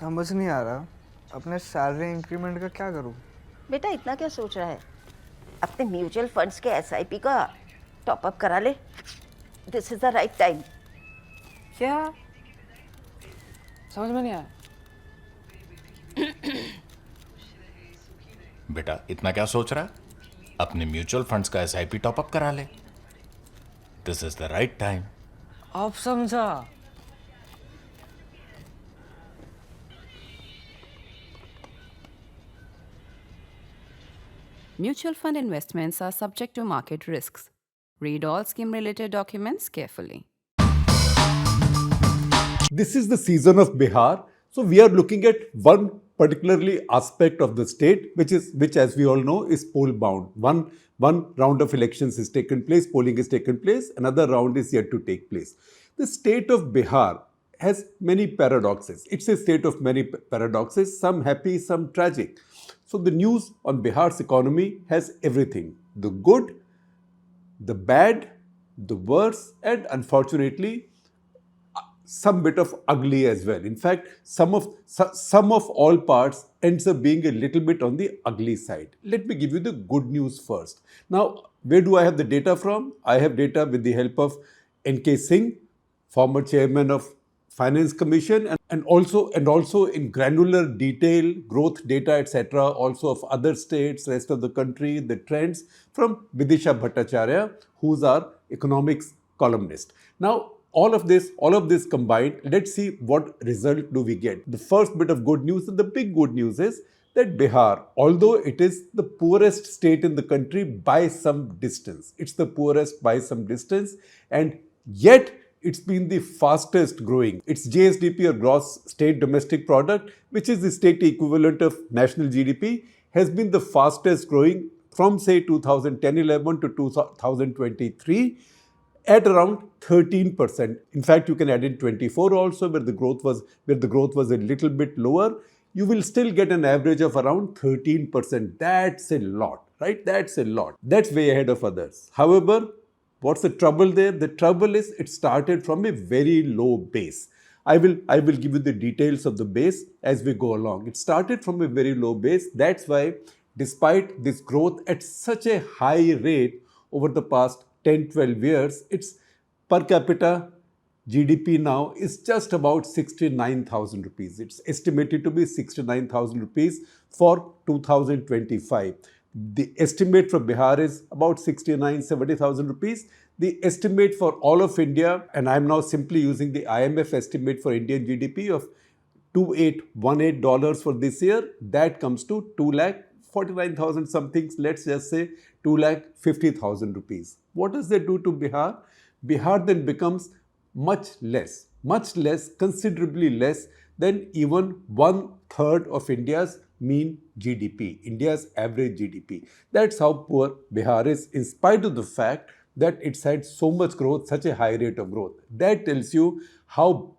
समझ नहीं आ रहा अपने सैलरी इंक्रीमेंट का क्या करूं। बेटा इतना क्या सोच रहा है? अपने म्यूचुअल फंड्स के एसआईपी का टॉप अप करा ले। This is the right time. क्या? समझ में नहीं आया। बेटा इतना क्या सोच रहा है? अपने म्यूचुअल फंड्स का एसआईपी टॉपअप करा ले। This is the right time. अब समझा। Mutual fund investments are subject to market risks. Read all scheme-related documents carefully. This is the season of Bihar, so we are looking at one particularly aspect of the state, which as we all know is poll bound. One round of elections is taken place, polling is taken place, another round is yet to take place. The state of Bihar has many paradoxes. It's a state of many paradoxes, some happy, some tragic. So the news on Bihar's economy has everything: the good, the bad, the worse, and unfortunately some bit of ugly as well. In fact, some of all parts ends up being a little bit on the ugly side. Let me give you the good news first. Now, where do I have the data from? I have data with the help of N.K. Singh, former chairman of Finance Commission, and also in granular detail, growth data, etc., also of other states, rest of the country, the trends from Vidisha Bhattacharya, who's our economics columnist. Now, all of this combined, let's see what result do we get. The first bit of good news, and the big good news is that Bihar, although it is the poorest state in the country by some distance, it's the poorest by some distance, and yet it's been the fastest growing. Its GSDP, or gross state domestic product, which is the state equivalent of national GDP, has been the fastest growing from say 2010-11 to 2023 at around 13%. In fact, you can add in 24 also, where the growth was a little bit lower. You will still get an average of around 13%. That's a lot, right? That's a lot. That's way ahead of others. However, what's the trouble there? The trouble is it started from a very low base. I will give you the details of the base as we go along. It started from a very low base. That's why, despite this growth at such a high rate over the past 10-12 years, its per capita GDP now is just about 69,000 rupees. It's estimated to be 69,000 rupees for 2025. The estimate for Bihar is about 70,000 rupees. The estimate for all of India, and I'm now simply using the IMF estimate for Indian GDP of $2,818 for this year, that comes to 2,49,000 something, let's just say 2,50,000 rupees. What does that do to Bihar? Bihar then becomes much less, considerably less than even 1/3 of India's mean GDP, India's average GDP. That's how poor Bihar is, in spite of the fact that it's had so much growth, such a high rate of growth. That tells you how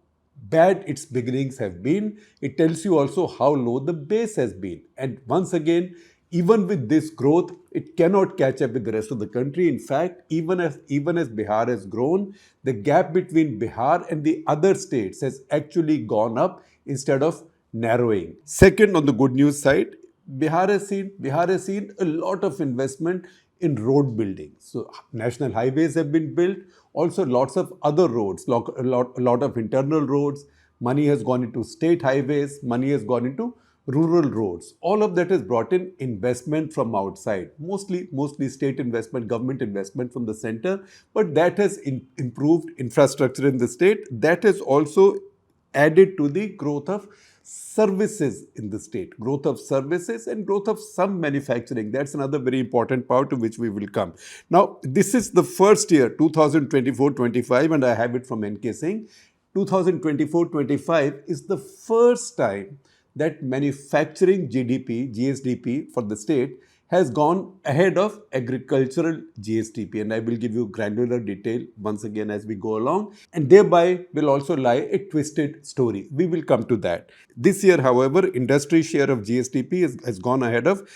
bad its beginnings have been. It tells you also how low the base has been. And once again, even with this growth, it cannot catch up with the rest of the country. In fact, even as Bihar has grown, the gap between Bihar and the other states has actually gone up instead of narrowing. Second, on the good news side, Bihar has seen a lot of investment in road building. So national highways have been built, also lots of other roads, a lot of internal roads. Money has gone into state highways, money has gone into rural roads. All of that has brought in investment from outside, mostly state investment, government investment from the center, but that has improved infrastructure in the state. That has also added to the growth of services in the state, growth of services and growth of some manufacturing. That's another very important part to which we will come. Now, this is the first year, 2024-25, and I have it from NK Singh. 2024-25 is the first time that manufacturing GDP, GSDP for the state has gone ahead of agricultural GSDP, and I will give you granular detail once again as we go along, and thereby will also lie a twisted story. We will come to that. This year, however, industry share of GSDP has gone ahead of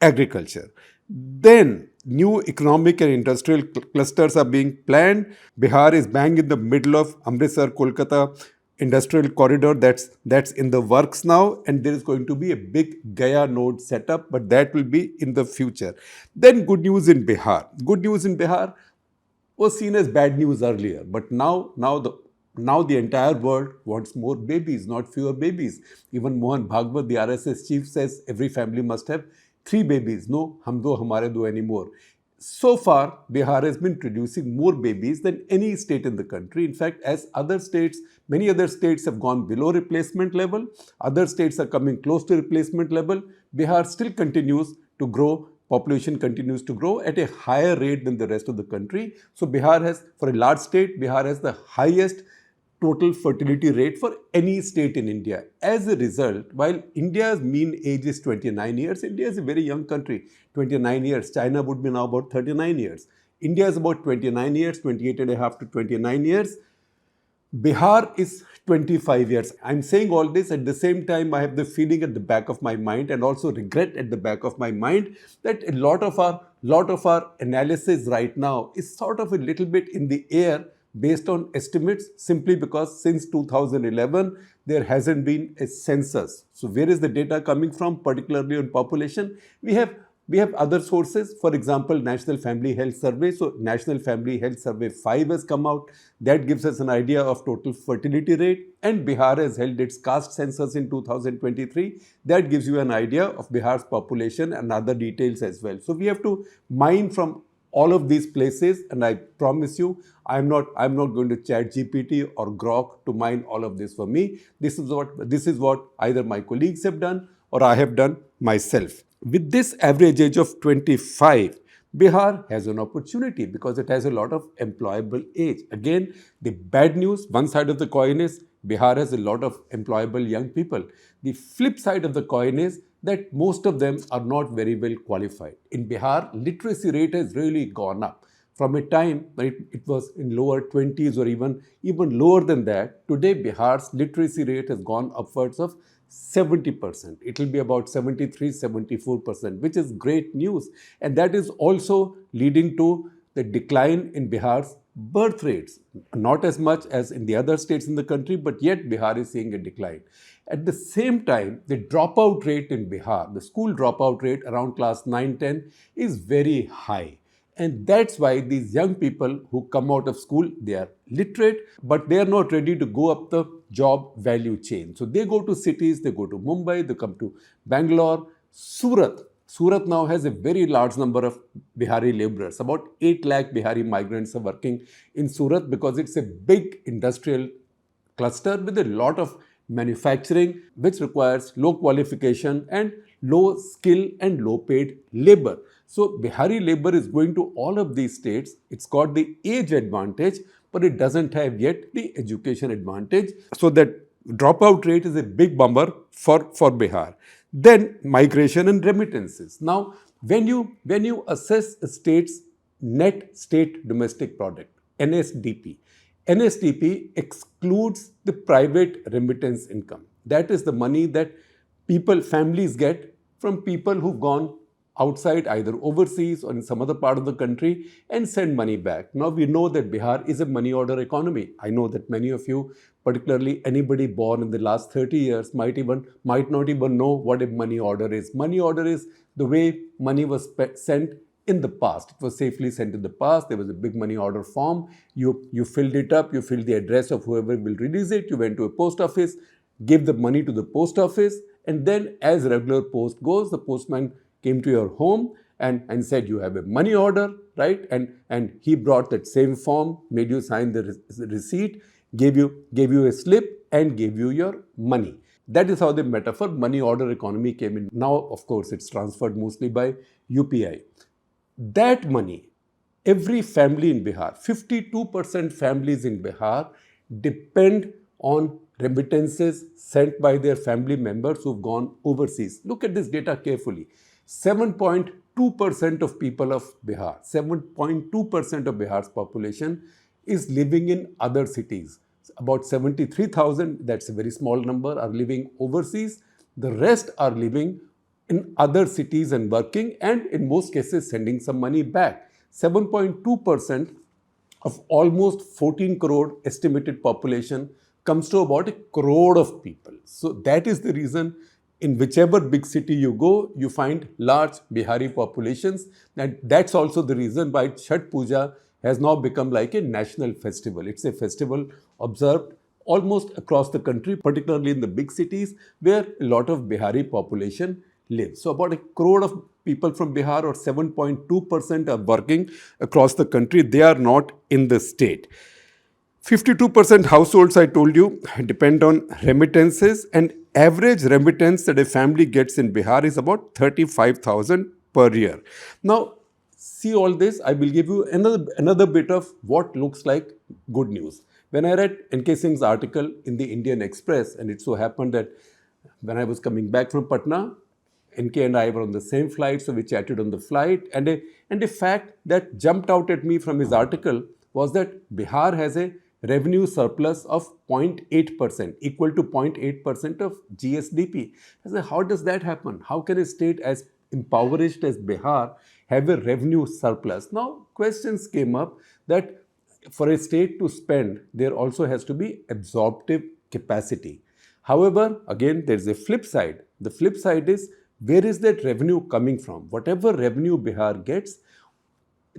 agriculture. Then new economic and industrial clusters are being planned. Bihar is bang in the middle of Amritsar, Kolkata, industrial corridor that's in the works now, and there is going to be a big Gaya node set up, but that will be in the future. Then good news in Bihar. Good news in Bihar was seen as bad news earlier, but now the entire world wants more babies, not fewer babies. Even Mohan Bhagwat, the RSS chief, says every family must have 3 babies. No, hum do, hamare do anymore. So far, Bihar has been producing more babies than any state in the country. In fact, as many other states have gone below replacement level, other states are coming close to replacement level. Bihar still continues to grow. Population continues to grow at a higher rate than the rest of the country. So Bihar has, for a large state, Bihar has the highest total fertility rate for any state in India. As a result, while India's mean age is 29 years, India is a very young country, 29 years. China would be now about 39 years. India is about 29 years, 28 and a half to 29 years. Bihar is 25 years. I'm saying all this at the same time. I have the feeling at the back of my mind, and also regret at the back of my mind, that a lot of our analysis right now is sort of a little bit in the air, based on estimates, simply because since 2011 there hasn't been a census. So where is the data coming from, particularly on population? We have other sources, for example, National Family Health Survey. So National Family Health Survey 5 has come out. That gives us an idea of total fertility rate. And Bihar has held its caste census in 2023. That gives you an idea of Bihar's population and other details as well. So we have to mine from all of these places, and I promise you, I'm not going to chat GPT or Grok to mine all of this for me. This is what either my colleagues have done or I have done myself. With this average age of 25, Bihar has an opportunity because it has a lot of employable age. Again, the bad news, one side of the coin is Bihar has a lot of employable young people. The flip side of the coin is that most of them are not very well qualified. In Bihar, literacy rate has really gone up. From a time when it was in lower 20s or even lower than that, today Bihar's literacy rate has gone upwards of 70%. It will be about 73, 74%, which is great news. And that is also leading to the decline in Bihar's birth rates. Not as much as in the other states in the country, but yet Bihar is seeing a decline. At the same time, the dropout rate in Bihar, the school dropout rate around class 9, 10 is very high. And that's why these young people who come out of school, they are literate, but they are not ready to go up the job value chain. So they go to cities, they go to Mumbai, they come to Bangalore, Surat. Surat now has a very large number of Bihari laborers. About 8 lakh Bihari migrants are working in Surat because it's a big industrial cluster with a lot of manufacturing, which requires low qualification and low skill and low paid labor. So Bihari labor is going to all of these states. It's got the age advantage, but it doesn't have yet the education advantage. So that dropout rate is a big bummer for Bihar. Then migration and remittances. Now, when you assess a state's net state domestic product, NSDP, NSDP excludes the private remittance income. That is the money that families get from people who've gone outside, either overseas or in some other part of the country, and send money back. Now we know that Bihar is a money order economy. I know that many of you, particularly anybody born in the last 30 years, might not even know what a money order is. Money order is the way money was sent in the past. It was safely sent in the past. There was a big money order form. You filled it up. You filled the address of whoever will release it. You went to a post office, gave the money to the post office, and then as regular post goes, the postman came to your home and said you have a money order, right? And he brought that same form, made you sign the receipt, gave you a slip, and gave you your money. That is how the metaphor money order economy came in. Now, of course, it's transferred mostly by UPI. That money, every family in Bihar, 52% families in Bihar depend on remittances sent by their family members who've gone overseas. Look at this data carefully. 7.2% of people of Bihar, 7.2% of Bihar's population is living in other cities. About 73,000, that's a very small number, are living overseas. The rest are living in other cities and working, and in most cases sending some money back. 7.2% of almost 14 crore estimated population comes to about 1 crore of people. So that is the reason in whichever big city you go, you find large Bihari populations. And that's also the reason why Chhath Puja has now become like a national festival. It's a festival observed almost across the country, particularly in the big cities where a lot of Bihari population lives. So about 1 crore of people from Bihar, or 7.2%, are working across the country. They are not in the state. 52% households, I told you, depend on remittances, and average remittance that a family gets in Bihar is about 35,000 per year. Now, see all this, I will give you another bit of what looks like good news. When I read N.K. Singh's article in the Indian Express, and it so happened that when I was coming back from Patna, NK and I were on the same flight, so we chatted on the flight. And a fact that jumped out at me from his article was that Bihar has a revenue surplus of 0.8%, equal to 0.8% of GSDP. I said, how does that happen? How can a state as impoverished as Bihar have a revenue surplus? Now, questions came up that for a state to spend, there also has to be absorptive capacity. However, again, there's a flip side. The flip side is, where is that revenue coming from? Whatever revenue Bihar gets,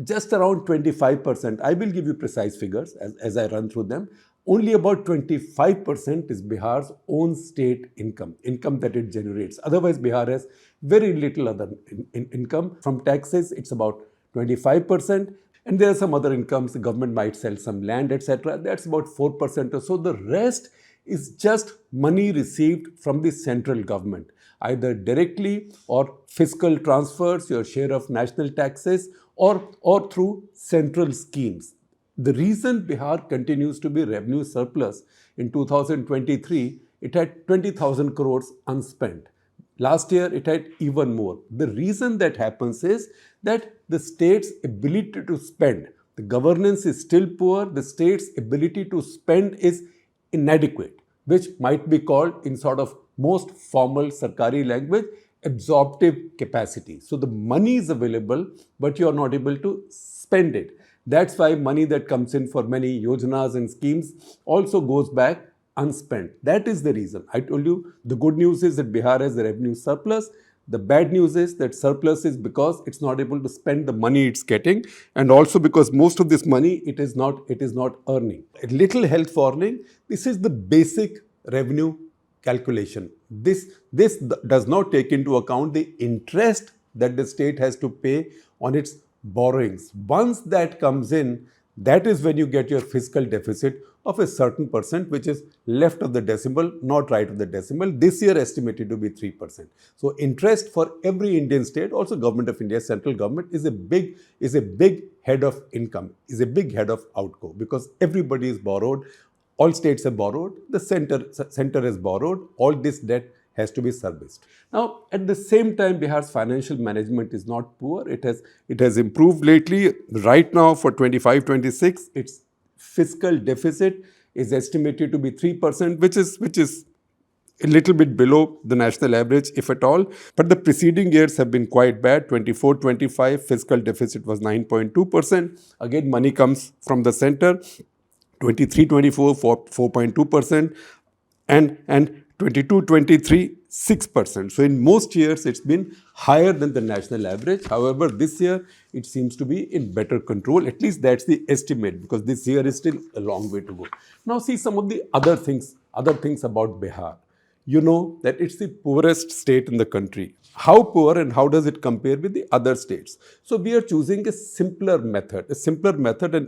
just around 25%, I will give you precise figures as I run through them, only about 25% is Bihar's own state income that it generates. Otherwise, Bihar has very little other income. From taxes, it's about 25%. And there are some other incomes. The government might sell some land, etc. That's about 4% or so. The rest is just money received from the central government, either directly or fiscal transfers, your share of national taxes, or through central schemes. The reason Bihar continues to be revenue surplus in 2023, it had 20,000 crores unspent. Last year, it had even more. The reason that happens is that the state's ability to spend, the governance is still poor, the state's ability to spend is inadequate, which might be called, in sort of most formal Sarkari language, absorptive capacity. So the money is available, but you are not able to spend it. That's why money that comes in for many yojanas and schemes also goes back unspent. That is the reason. I told you the good news is that Bihar has a revenue surplus. The bad news is that surplus is because it's not able to spend the money it's getting, and also because most of this money it is not earning. A little health warning, this is the basic revenue calculation. This does not take into account the interest that the state has to pay on its borrowings. Once that comes in, that is when you get your fiscal deficit of a certain percent, which is left of the decimal, not right of the decimal. This year estimated to be 3%. So interest for every Indian state, also Government of India, central government, is a big head of income, is a big head of outgo, because everybody is borrowed. All states have borrowed, the center has borrowed, all this debt has to be serviced. Now, at the same time, Bihar's financial management is not poor. It has improved lately. Right now, for 25-26, its fiscal deficit is estimated to be 3%, which is a little bit below the national average, if at all. But the preceding years have been quite bad. 24-25, fiscal deficit was 9.2%. Again, money comes from the center. 23-24, 4.2%, and 22-23, 6%. So in most years, it's been higher than the national average. However, this year, it seems to be in better control. At least that's the estimate, because this year is still a long way to go. Now see some of the other things about Bihar. You know that it's the poorest state in the country. How poor, and how does it compare with the other states? So we are choosing a simpler method,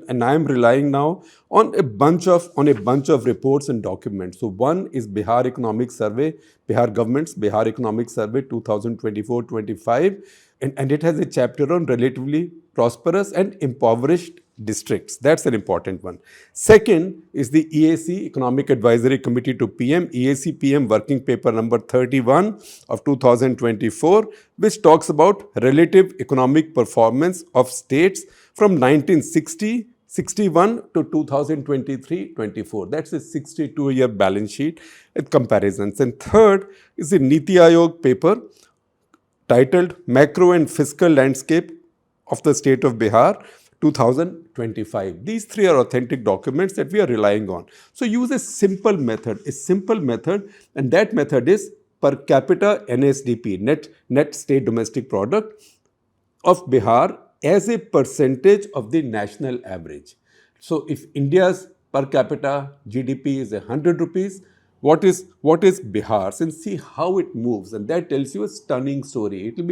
and I am relying now on a bunch of reports and documents. So one is Bihar Economic Survey, Bihar Government's Bihar Economic Survey 2024-25, and it has a chapter on relatively prosperous and impoverished districts. That's an important one. Second is the EAC, Economic Advisory Committee to PM, EAC PM Working Paper number 31 of 2024, which talks about relative economic performance of states from 1961 to 2023-24. That's a 62-year balance sheet with comparisons. And third is the Niti Aayog paper titled Macro and Fiscal Landscape of the State of Bihar 2025. These three are authentic documents that we are relying on. So use a simple method, and that method is per capita NSDP, net state domestic product of Bihar as a percentage of the national average. So if India's per capita GDP is 100 rupees, what is Bihar's, and see how it moves, and that tells you a stunning story. It'll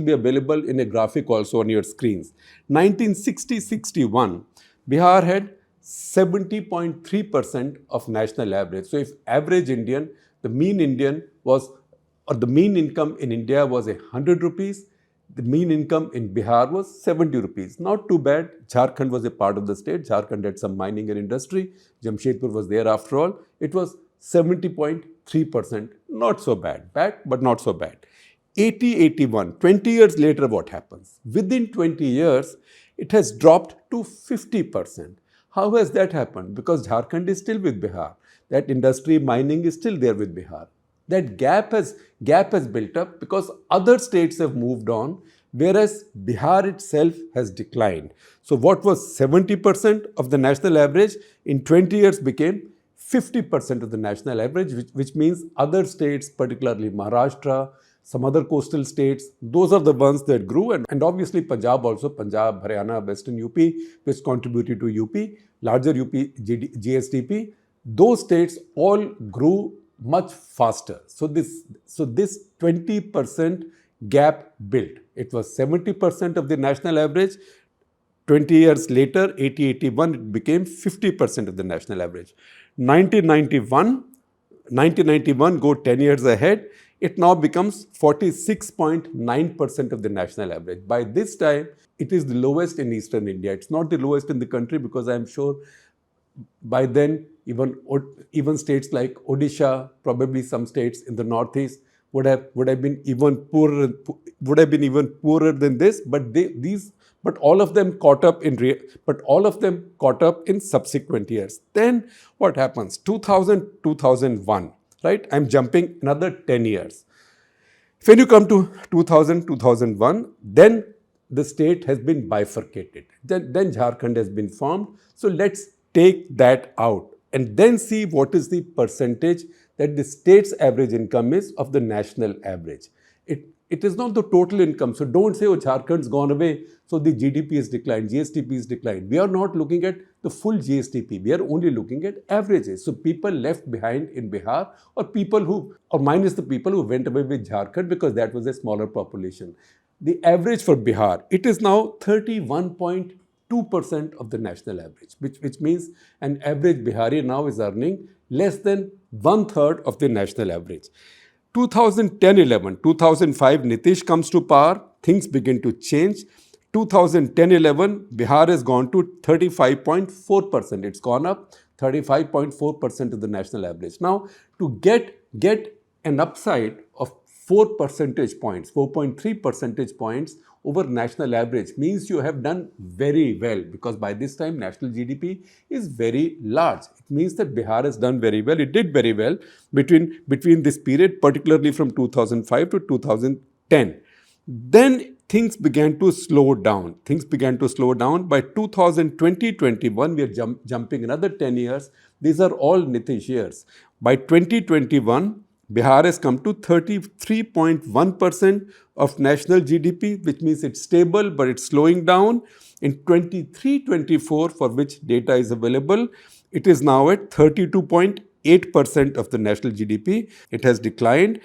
be available in a graphic also on your screens. 1960-61, Bihar had 70.3% of national average. So if average Indian, the mean Indian was, or the mean income in India was 100 rupees, the mean income in Bihar was 70 rupees. Not too bad. Jharkhand was a part of the state. Jharkhand had some mining and industry. Jamshedpur was there after all. It was 70.3%. Not so bad. Bad, but not so bad. 80-81, 20 years later, what happens? Within 20 years, it has dropped to 50%. How has that happened? Because Jharkhand is still with Bihar. That industry, mining is still there with Bihar. That gap has built up because other states have moved on, whereas Bihar itself has declined. So what was 70% of the national average in 20 years became 50% of the national average, which means other states, particularly Maharashtra, some other coastal states, those are the ones that grew, and obviously Punjab also, Punjab, Haryana, Western UP, which contributed to UP, larger UP GSDP, those states all grew much faster. So this 20% gap built. It was 70% of the national average. 20 years later, 80-81, it became 50% of the national average. 1991, go 10 years ahead, it now becomes 46.9% of the national average. By this time, it is the lowest in Eastern India. It's not the lowest in the country because I'm sure by then, even states like Odisha, probably some states in the northeast would have been even poorer than this. But all of them caught up in subsequent years. Then what happens? 2001, right? I'm jumping another 10 years. When you come to 2001, then the state has been bifurcated. Then Jharkhand has been formed. So let's take that out and then see what is the percentage that the state's average income is of the national average. It is not the total income. So don't say, oh, Jharkhand's gone away, so the GDP is declined, GSDP is declined. We are not looking at the full GSDP. We are only looking at averages. So people left behind in Bihar, or minus the people who went away with Jharkhand because that was a smaller population. The average for Bihar, it is now 31.2% of the national average, which means an average Bihari now is earning less than 1/3 of the national average. 2010-11, 2005, Nitish comes to power, things begin to change. 2010-11, Bihar has gone to 35.4%. It's gone up 35.4% of the national average. Now, to get an upside of 4 percentage points, 4.3 percentage points over national average means you have done very well, because by this time national GDP is very large. It means that Bihar has done very well. It did very well between this period, particularly from 2005 to 2010. Then things began to slow down. By 2020-21, we are jumping another 10 years. These are all Nitish years. By 2021, Bihar has come to 33.1% of national GDP, which means it's stable, but it's slowing down. In 23-24, for which data is available, it is now at 32.8% of the national GDP. It has declined.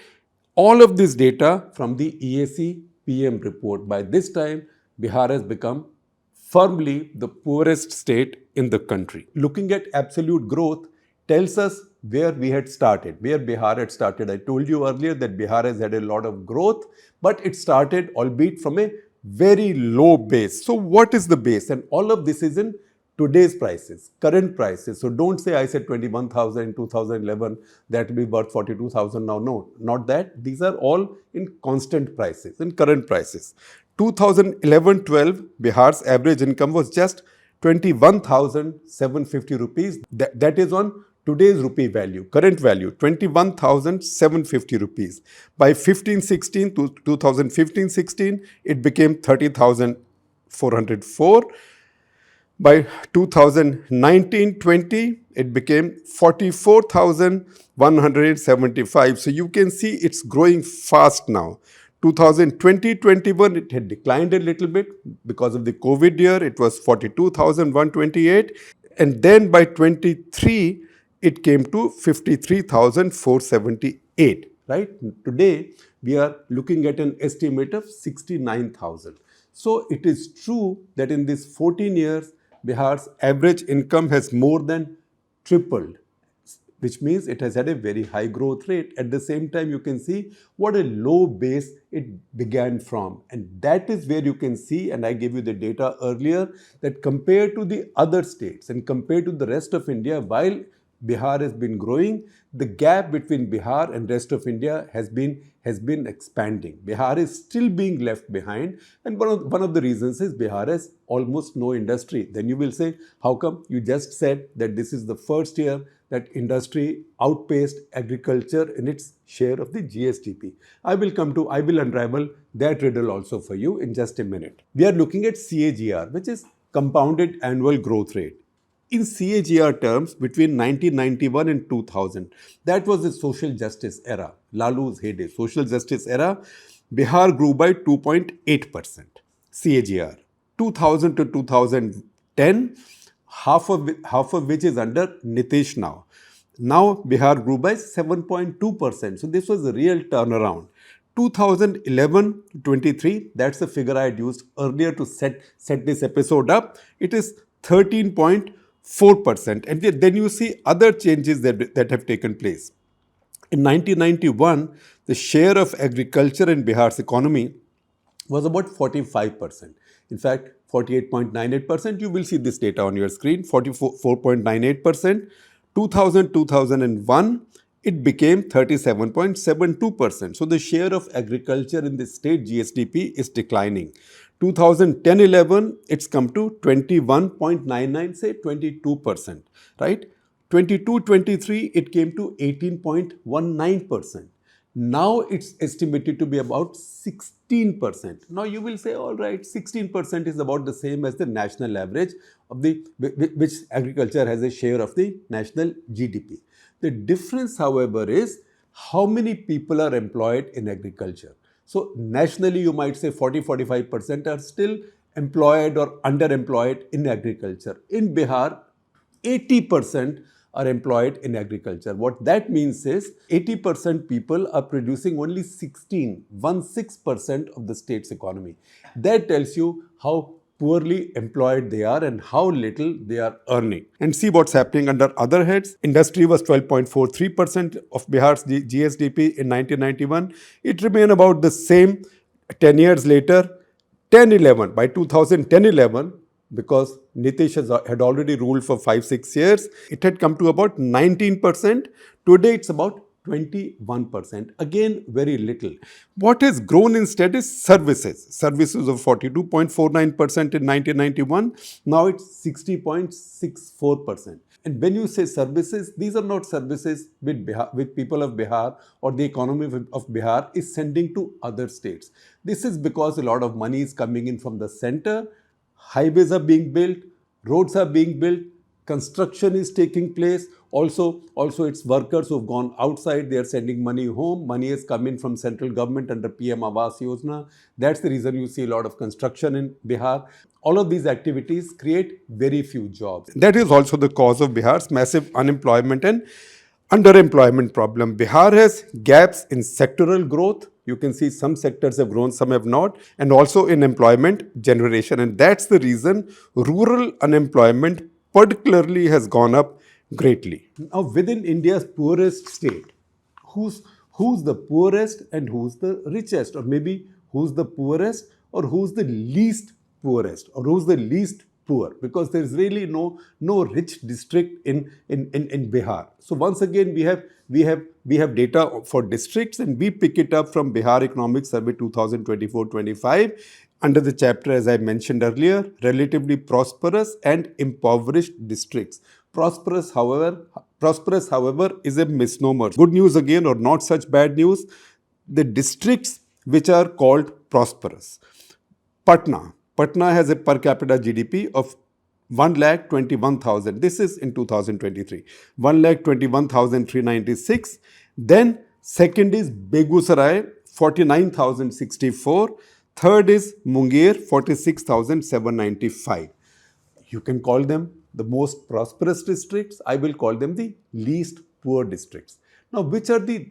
All of this data from the EAC PM report. By this time, Bihar has become firmly the poorest state in the country. Looking at absolute growth tells us where we had started, where Bihar had started. I told you earlier that Bihar has had a lot of growth, but it started, albeit from a very low base. So what is the base? And all of this is in today's prices, current prices. So don't say I said 21,000 in 2011, that will be worth 42,000 now. No, not that. These are all in constant prices, in current prices. 2011-12, Bihar's average income was just 21,750 rupees. That is on today's rupee value, current value, 21,750 rupees. By 2015-16, it became 30,000 404. By 2019-20, it became 44,175. So you can see it's growing fast now. 2020-21, it had declined a little bit because of the COVID year. It was 42,128. And then by 23, it came to 53,478. Right? Today, we are looking at an estimate of 69,000. So it is true that in these 14 years, Bihar's average income has more than tripled, which means it has had a very high growth rate. At the same time, you can see what a low base it began from. And that is where you can see, and I gave you the data earlier, that compared to the other states and compared to the rest of India, while Bihar has been growing, the gap between Bihar and rest of India has been expanding. Bihar is still being left behind, and one of the reasons is Bihar has almost no industry. Then you will say, how come? You just said that this is the first year that industry outpaced agriculture in its share of the GSDP. I will unravel that riddle also for you in just a minute. We are looking at CAGR, which is compounded annual growth rate. In CAGR terms, between 1991 and 2000, that was the social justice era, Lalu's heyday, social justice era, Bihar grew by 2.8% CAGR. 2000 to 2010, half of which is under Nitish now. Now Bihar grew by 7.2%. So this was a real turnaround. 2011-23, that's the figure I had used earlier to set this episode up. It is 13.4%. And then you see other changes that have taken place. In 1991, the share of agriculture in Bihar's economy was about 45%. In fact, 48.98%. You will see this data on your screen, 44.98%. 2000-2001, it became 37.72%. So the share of agriculture in the state GSDP is declining. 2010-11, it's come to 21.99, say 22%, right? 22-23, it came to 18.19%. Now it's estimated to be about 16%. Now you will say, all right, 16% is about the same as the national average of which agriculture has a share of the national GDP. The difference, however, is how many people are employed in agriculture. So nationally, you might say 40-45% are still employed or underemployed in agriculture. In Bihar, 80% are employed in agriculture. What that means is 80% people are producing only 16% of the state's economy. That tells you how poorly employed they are and how little they are earning. And see what's happening under other heads. Industry was 12.43% of Bihar's GSDP in 1991. It remained about the same 10 years later. 10-11, by 2010-11, because Nitish had already ruled for 5-6 years, it had come to about 19%. Today it's about 21%. Again, very little. What has grown instead is services. Services of 42.49% in 1991. Now it's 60.64%. And when you say services, these are not services with people of Bihar or the economy of Bihar is sending to other states. This is because a lot of money is coming in from the center. Highways are being built, roads are being built, construction is taking place. Also it's workers who have gone outside, they are sending money home. Money has come in from central government under PM Awas Yojana. That's the reason you see a lot of construction in Bihar. All of these activities create very few jobs. That is also the cause of Bihar's massive unemployment and underemployment problem. Bihar has gaps in sectoral growth. You can see some sectors have grown, some have not, and also in employment generation. And that's the reason rural unemployment particularly has gone up greatly. Now, within India's poorest state, who's the poorest and who's the richest? Or maybe who's the poorest or who's the least poorest or who's the least poor? Because there's really no rich district in Bihar. So once again, we have data for districts, and we pick it up from Bihar Economic Survey 2024-25 under the chapter, as I mentioned earlier, relatively prosperous and impoverished districts. Prosperous, however, is a misnomer. Good news again, or not such bad news. The districts which are called prosperous: Patna, Patna has a per capita GDP of 1,21,000. This is in 2023. 1,21,396. Then second is Begusarai, 49,064. Third is Munger, 46,795. You can call them the most prosperous districts. I will call them the least poor districts. Now, which are the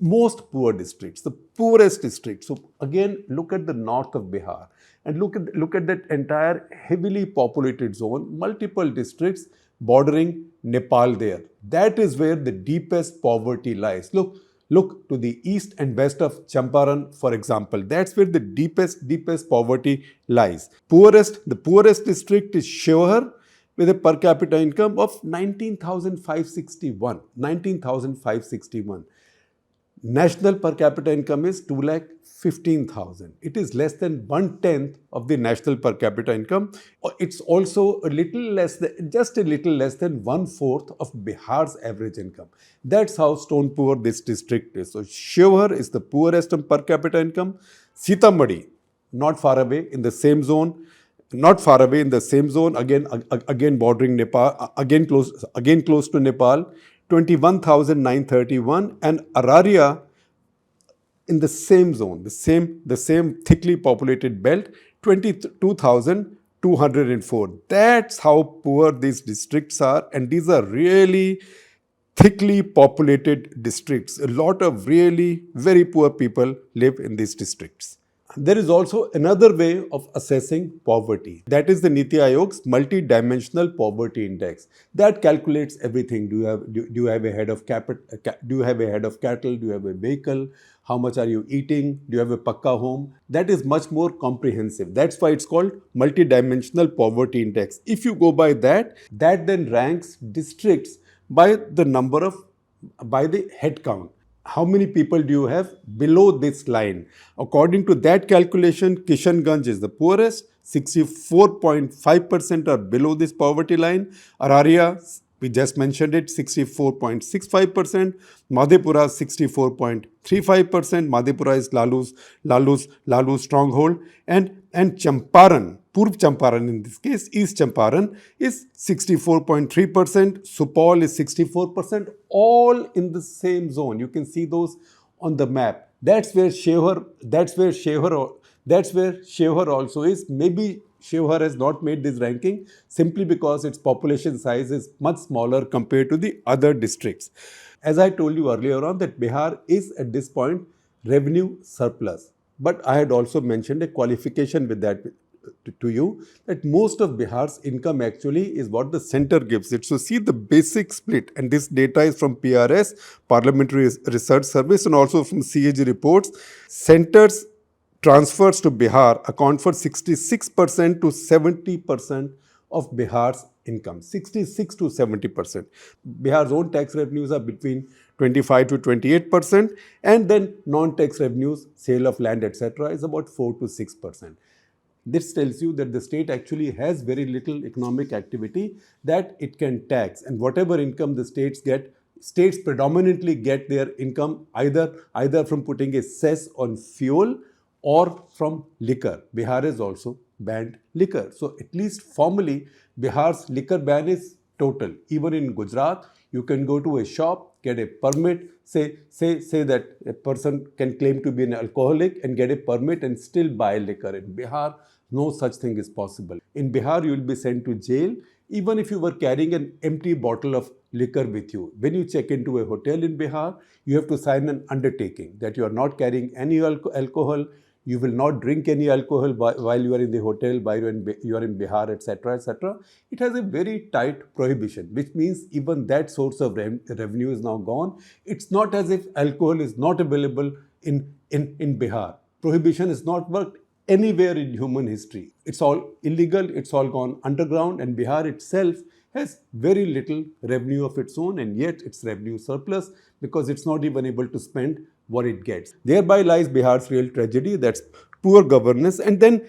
most poor districts, the poorest districts? So again, look at the north of Bihar and look at that entire heavily populated zone, multiple districts bordering Nepal there. That is where the deepest poverty lies. Look to the east and west of Champaran, for example. That's where the deepest poverty lies. The poorest district is Shivhar with a per capita income of 19,561. 19,561. National per capita income is 2,15,000. It is less than 1/10 of the national per capita income. It's also just a little less than 1/4 of Bihar's average income. That's how stone poor this district is. So Shivhar is the poorest in per capita income. Sitamarhi, not far away in the same zone. Again bordering Nepal, again close to Nepal. 21,931, and Araria in the same zone, the same thickly populated belt, 22,204. That's how poor these districts are, and these are really thickly populated districts. A lot of really very poor people live in these districts. There is also another way of assessing poverty. That is the Niti Aayog's multi-dimensional poverty index. That calculates everything. Do you have a head of cattle? Do you have a vehicle? How much are you eating? Do you have a pakka home? That is much more comprehensive. That's why it's called multi-dimensional poverty index. If you go by that then ranks districts by the head count. How many people do you have below this line? According to that calculation, Kishanganj is the poorest. 64.5% are below this poverty line. Araria, we just mentioned it, 64.65%. Madhepura, 64.35%. Madhepura is Lalu's stronghold. And Champaran, Purv Champaran in this case, East Champaran is 64.3%. Supal is 64%. All in the same zone. You can see those on the map. That's where Shivhar also is. Maybe Shivhar has not made this ranking simply because its population size is much smaller compared to the other districts. As I told you earlier on, that Bihar is at this point revenue surplus. But I had also mentioned a qualification with that to you, that most of Bihar's income actually is what the center gives it. So see the basic split, and this data is from PRS, Parliamentary Research Service, and also from CAG reports. Center's transfers to Bihar account for 66% to 70% of Bihar's income. 66 to 70%. Bihar's own tax revenues are between 25 to 28%, and then non-tax revenues, sale of land, etc., is about 4 to 6%. This tells you that the state actually has very little economic activity that it can tax, and whatever income the states predominantly get their income either from putting a cess on fuel or from liquor. Bihar has also banned liquor. So at least formally, Bihar's liquor ban is total. Even in Gujarat, you can go to a shop, get a permit, say that a person can claim to be an alcoholic and get a permit and still buy liquor. In Bihar, no such thing is possible. In Bihar, you will be sent to jail even if you were carrying an empty bottle of liquor with you. When you check into a hotel in Bihar, you have to sign an undertaking that you are not carrying any alcohol, you will not drink any alcohol while you are in the hotel, while you are in Bihar, etc., etc. It has a very tight prohibition, which means even that source of revenue is now gone. It's not as if alcohol is not available in Bihar. Prohibition has not worked anywhere in human history. It's all illegal, it's all gone underground, and Bihar itself has very little revenue of its own, and yet it's revenue surplus because it's not even able to spend what it gets. Thereby lies Bihar's real tragedy, that's poor governance. And then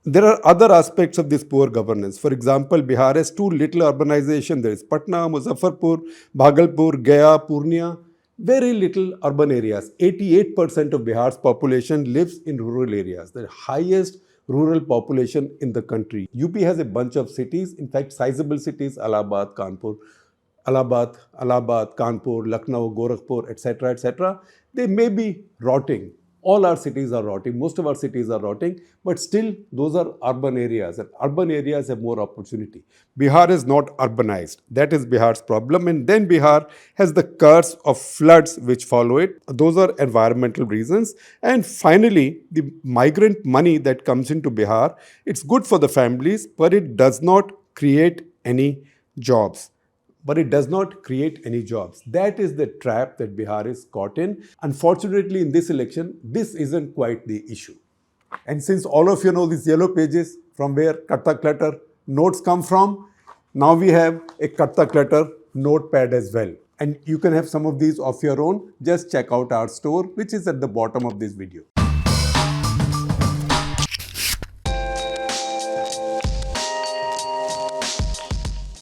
there are other aspects of this poor governance. For example, Bihar has too little urbanization. There is Patna, Muzaffarpur, Bhagalpur, Gaya, Purnia. Very little urban areas. 88% of Bihar's population lives in rural areas. The highest rural population in the country. UP has a bunch of cities, in fact, sizable cities, Allahabad, Kanpur, Lucknow, Gorakhpur, etc., etc. They may be rotting. All our cities are rotting. Most of our cities are rotting, but still those are urban areas, and urban areas have more opportunity. Bihar is not urbanized. That is Bihar's problem. And then Bihar has the curse of floods which follow it. Those are environmental reasons. And finally, the migrant money that comes into Bihar, it's good for the families, but it does not create any jobs. But it does not create any jobs. That is the trap that Bihar is caught in. Unfortunately, in this election, this isn't quite the issue. And since all of you know these yellow pages from where Katta Clutter notes come from, now we have a Katta Clutter notepad as well. And you can have some of these of your own. Just check out our store, which is at the bottom of this video.